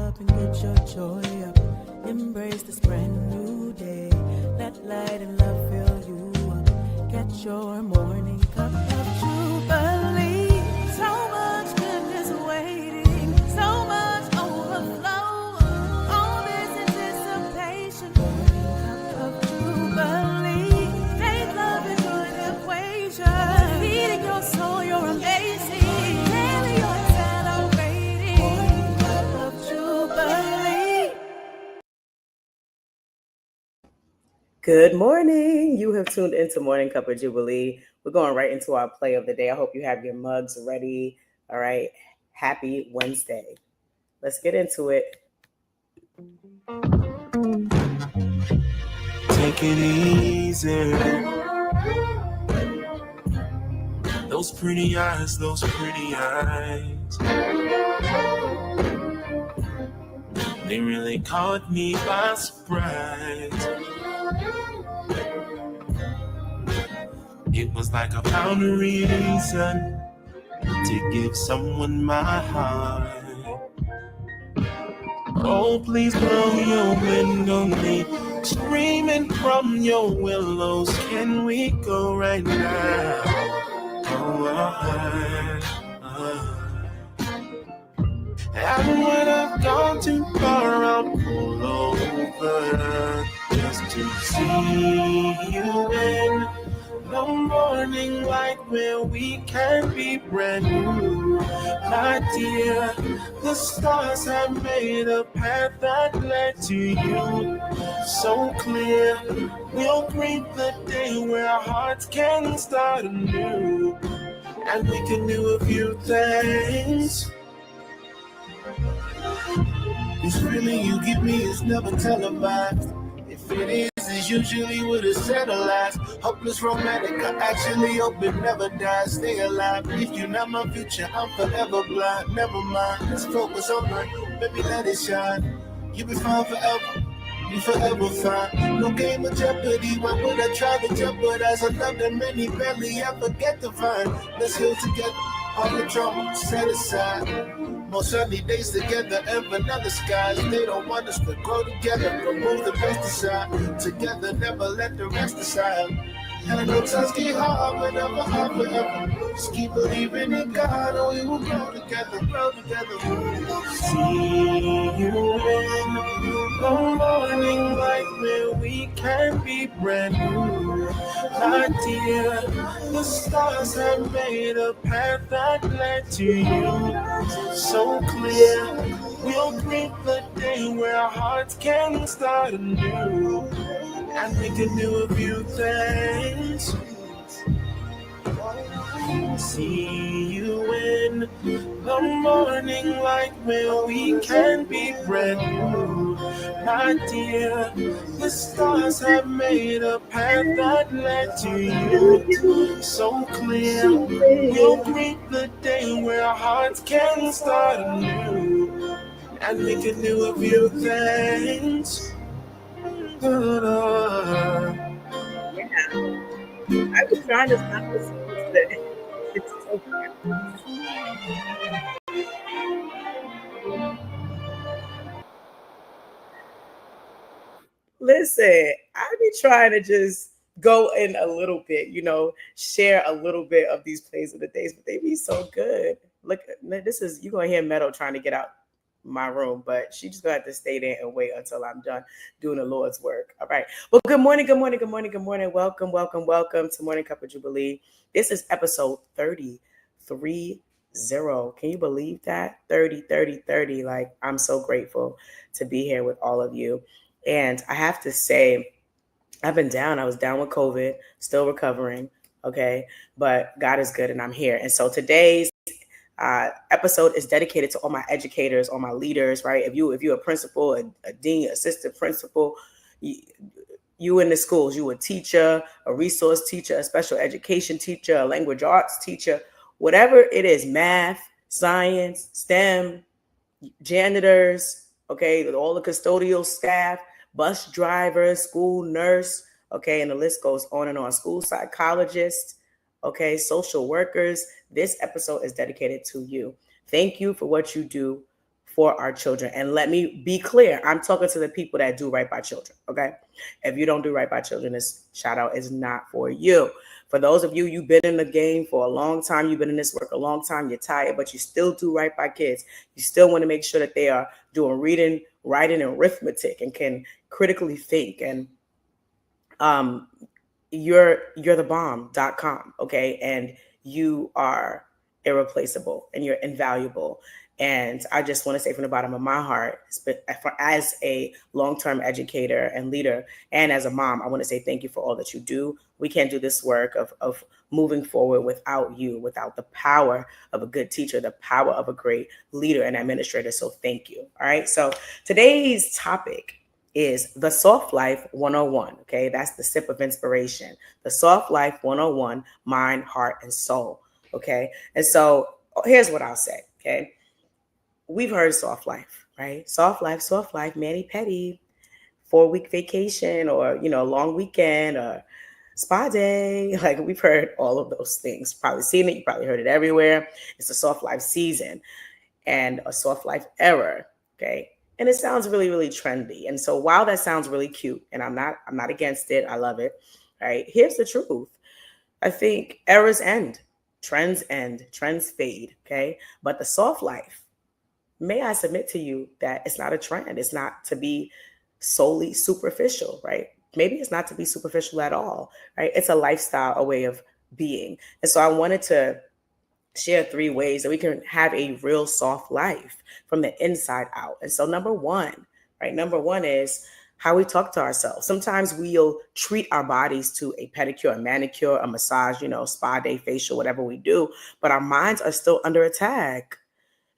up and get your joy up. Embrace this brand new day. Let light and love fill you up. Get your morning cup of Jubilee. So much goodness waiting, so much overflow. All this anticipation. Morning cup of Jubilee. Faith, love, and joy equation. Feeding your soul, you're amazing. Daily you're celebrating. Morning cup of Jubilee. Good morning. You have tuned into Morning Cup of Jubilee. We're going right into our play of the day. I hope you have your mugs ready. All right. Happy Wednesday. Let's get into it. Take it easy. Those pretty eyes, those pretty eyes. They really caught me by surprise. It was like I found a reason to give someone my heart. Oh, please blow your wind on me, screaming from your willows. Can we go right now? And when I've gone too far, I'll pull over just to see you in the morning light where we can be brand new. My dear, the stars have made a path that led to you. So clear, we'll greet the day where our hearts can start anew. And we can do a few things. This feeling you give me is never televised. If it is, it's usually with a set of lies. Hopeless romantic, I actually hope it never dies. Stay alive, if you're not my future, I'm forever blind. Never mind, let's focus on mine. Baby, let it shine. You'll be fine forever. You forever fine. No game of jeopardy. Why would I try to jeopardize a love that many barely ever get to find? Let's heal together. All the trouble set aside. More sunny days together and vanilla skies. They don't want us to grow together. Remove the pesticide. Together, never let the rest aside. And I know times get hard, but never hard forever. Just keep believing in God, or we will grow together, grow together. See you in the morning light where we can be brand new. My dear, the stars have made a path that led to you. So clear, we'll greet the day where our hearts can start anew. And we can do a few things. See you in the morning light where we can be brand new. My dear, the stars have made a path that led to you. So clear, we'll greet the day where our hearts can start anew. And we can do a few things. Yeah. I was trying to stop this today. It's so good. Listen, I be trying to just go in a little bit, share a little bit of these plays of the days, but they be so good. Look, this is, you're going to hear Meadow trying to get out my room, but she just gonna have to stay there and wait until I'm done doing the Lord's work. All right. Well, good morning, good morning, good morning, good morning. Welcome, welcome, welcome to Morning Cup of Jubilee. This is episode 30. Can you believe that? 30. Like, I'm so grateful to be here with all of you. And I have to say, I've been down. I was down with COVID, still recovering. Okay. But God is good and I'm here. And so today's episode is dedicated to all my educators, all my leaders, right? If you're a principal, a dean, assistant principal, you in the schools, you a teacher, a resource teacher, a special education teacher, a language arts teacher, whatever it is, math, science, STEM, janitors, okay, all the custodial staff, bus drivers, school nurse, okay, and the list goes on and on. School psychologists, okay, social workers. This episode is dedicated to you. Thank you for what you do for our children. And let me be clear, I'm talking to the people that do right by children, okay? If you don't do right by children, this shout out is not for you. For those of you, you've been in the game for a long time, you've been in this work a long time, you're tired, but you still do right by kids. You still want to make sure that they are doing reading, writing, and arithmetic and can critically think. And you're the bomb.com, okay? And you are irreplaceable and you're invaluable. And I just want to say from the bottom of my heart, as a long-term educator and leader and as a mom, I want to say thank you for all that you do. We can't do this work of moving forward without you, without the power of a good teacher, the power of a great leader and administrator. So thank you. All right. So today's topic is the Soft Life 101. Okay. That's the sip of inspiration. The Soft Life 101, mind, heart, and soul. Okay. And so here's what I'll say. Okay. We've heard soft life, right? Soft life, mani-pedi, 4-week vacation or, long weekend or spa day. Like we've heard all of those things, probably seen it. You probably heard it everywhere. It's a soft life season and a soft life era. Okay. And it sounds really, really trendy. And so while that sounds really cute and I'm not against it, I love it. Right. Here's the truth. I think eras end, trends fade. Okay. But the soft life, may I submit to you that it's not a trend. It's not to be solely superficial, right? Maybe it's not to be superficial at all, right? It's a lifestyle, a way of being. And so I wanted to share 3 ways that we can have a real soft life from the inside out. And so number one is how we talk to ourselves. Sometimes we'll treat our bodies to a pedicure, a manicure, a massage, spa day, facial, whatever we do, but our minds are still under attack.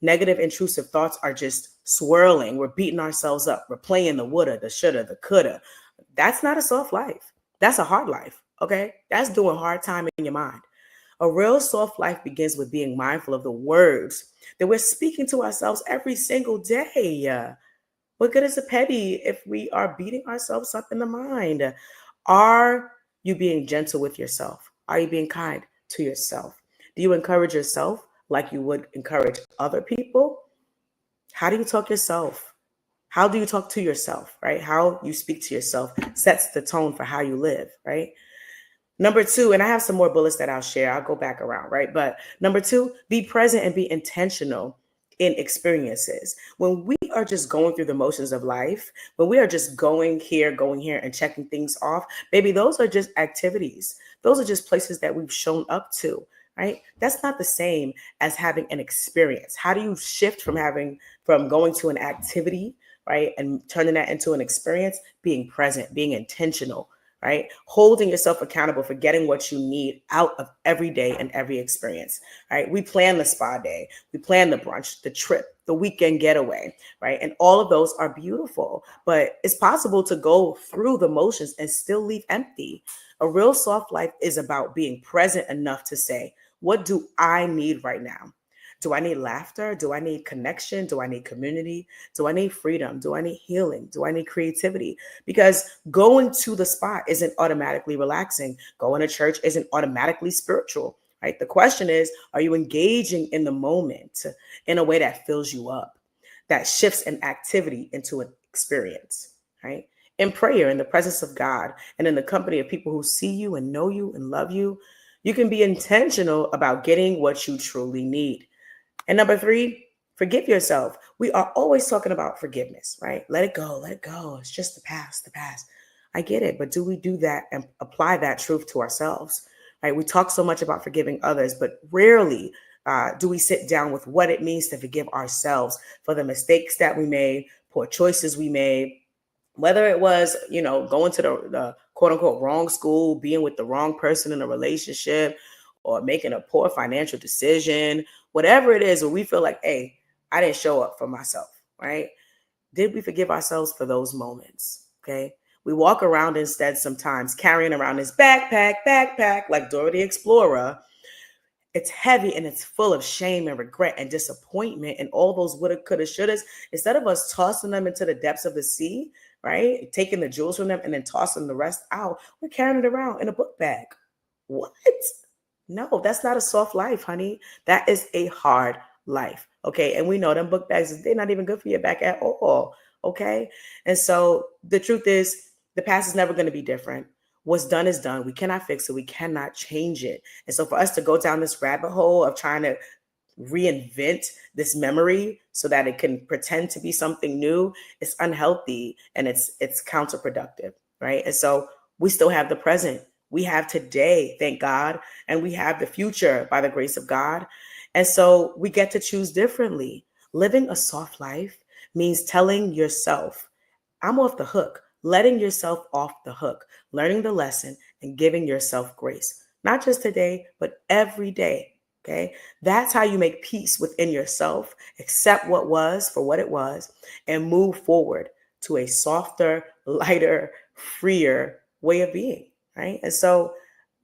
Negative intrusive thoughts are just swirling. We're beating ourselves up. We're playing the woulda, the shoulda, the coulda. That's not a soft life. That's a hard life. Okay. That's doing hard time in your mind. A real soft life begins with being mindful of the words that we're speaking to ourselves every single day. What good is a petty if we are beating ourselves up in the mind? Are you being gentle with yourself? Are you being kind to yourself? Do you encourage yourself like you would encourage other people? How do you talk yourself? How do you talk to yourself, right? How you speak to yourself sets the tone for how you live, right? Number 2, and I have some more bullets that I'll share. I'll go back around, right? But number 2, be present and be intentional in experiences. When we are just going through the motions of life, when we are just going here and checking things off, baby, those are just activities. Those are just places that we've shown up to. Right? That's not the same as having an experience. How do you shift from going to an activity, right, and turning that into an experience? Being present, being intentional, right? Holding yourself accountable for getting what you need out of every day and every experience, right? We plan the spa day, we plan the brunch, the trip, the weekend getaway, right? And all of those are beautiful, but it's possible to go through the motions and still leave empty. A real soft life is about being present enough to say, what do I need right now? Do I need laughter? Do I need connection? Do I need community? Do I need freedom? Do I need healing? Do I need creativity? Because going to the spa isn't automatically relaxing. Going to church isn't automatically spiritual, right? The question is, are you engaging in the moment in a way that fills you up, that shifts an activity into an experience, right? In prayer, in the presence of God, and in the company of people who see you and know you and love you, you can be intentional about getting what you truly need. And number 3, forgive yourself. We are always talking about forgiveness, right? Let it go. It's just the past. I get it. But do we do that and apply that truth to ourselves, right? We talk so much about forgiving others, but rarely do we sit down with what it means to forgive ourselves for the mistakes that we made, poor choices we made, whether it was, going to the quote unquote wrong school, being with the wrong person in a relationship, or making a poor financial decision, whatever it is, where we feel like, hey, I didn't show up for myself, right? Did we forgive ourselves for those moments? Okay. We walk around instead sometimes carrying around this backpack like Dora the Explorer. It's heavy and it's full of shame and regret and disappointment and all those woulda, coulda, shouldas. Instead of us tossing them into the depths of the sea, right? Taking the jewels from them and then tossing the rest out, we're carrying it around in a book bag. What? No, that's not a soft life, honey. That is a hard life. Okay. And we know them book bags, they're not even good for your back at all. Okay. And so the truth is, the past is never going to be different. What's done is done. We cannot fix it. We cannot change it. And so for us to go down this rabbit hole of trying to reinvent this memory so that it can pretend to be something new, it's unhealthy and it's counterproductive, right? And so we still have the present. We have today, thank God, and we have the future by the grace of God. And so we get to choose differently. Living a soft life means telling yourself, I'm off the hook, letting yourself off the hook, learning the lesson and giving yourself grace, not just today, but every day. Okay. That's how you make peace within yourself, accept what was for what it was, and move forward to a softer, lighter, freer way of being. Right. And so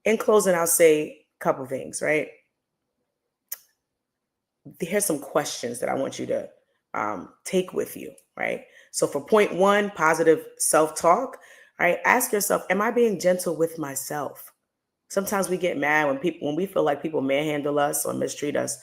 in closing, I'll say a couple things, right? Here's some questions that I want you to take with you, right? So for point one, positive self-talk, right? Ask yourself, am I being gentle with myself? Sometimes we get mad when we feel like people manhandle us or mistreat us,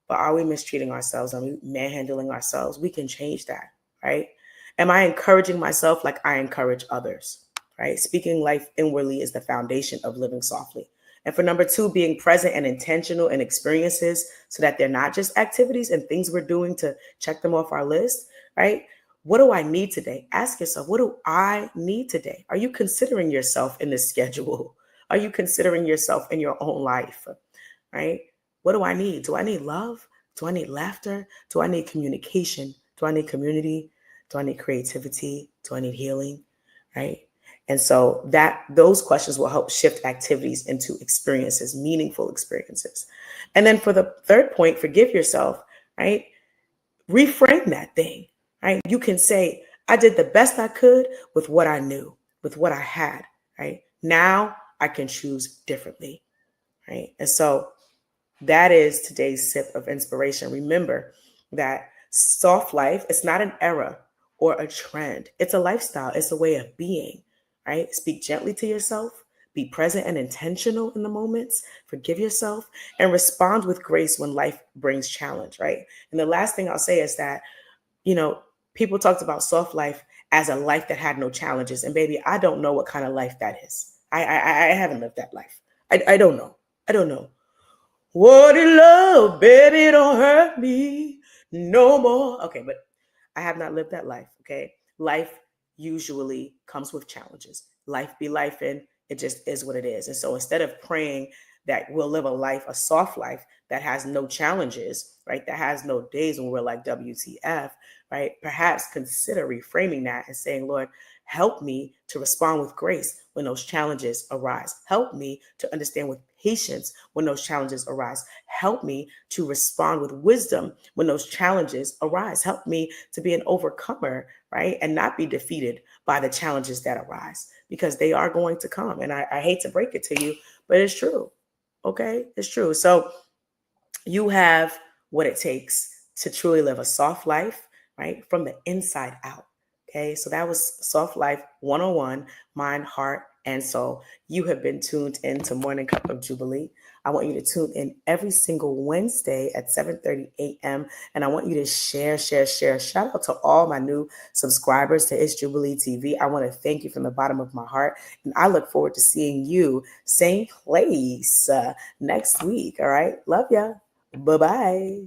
but are we mistreating ourselves? Are we manhandling ourselves? We can change that, right? Am I encouraging myself like I encourage others, right? Speaking life inwardly is the foundation of living softly. And for number two, being present and intentional in experiences so that they're not just activities and things we're doing to check them off our list, right? What do I need today? Ask yourself, what do I need today? Are you considering yourself in this schedule? Are you considering yourself in your own life, right? What do I need? Do I need love? Do I need laughter? Do I need communication? Do I need community? Do I need creativity? Do I need healing? Right? And so those questions will help shift activities into experiences, meaningful experiences. And then for the third point, forgive yourself, right? Reframe that thing, right? You can say, I did the best I could with what I knew, with what I had, right? Now I can choose differently, right? And so that is today's sip of inspiration. Remember that soft life, it's not an era or a trend. It's a lifestyle. It's a way of being, right? Speak gently to yourself, be present and intentional in the moments, forgive yourself, and respond with grace when life brings challenge, right? And the last thing I'll say is that, people talked about soft life as a life that had no challenges. And baby, I don't know what kind of life that is. I haven't lived that life. I don't know. I don't know. What is love, baby, don't hurt me no more. Okay, but I have not lived that life, okay? Life usually comes with challenges. Life be life, and it just is what it is. And so instead of praying that we'll live a soft life that has no challenges, right? That has no days when we're like WTF, right? Perhaps consider reframing that and saying, Lord, help me to respond with grace when those challenges arise. Help me to understand with patience when those challenges arise. Help me to respond with wisdom when those challenges arise. Help me to be an overcomer, right? And not be defeated by the challenges that arise, because they are going to come. And I hate to break it to you, but it's true. Okay, it's true. So you have what it takes to truly live a soft life, right? From the inside out. Okay, so that was Soft Life 101, mind, heart, and soul. You have been tuned in to Morning Cup of Jubilee. I want you to tune in every single Wednesday at 7:30 a.m. And I want you to share. Shout out to all my new subscribers to It's Jubilee TV. I want to thank you from the bottom of my heart. And I look forward to seeing you same place next week. All right. Love ya. Bye-bye.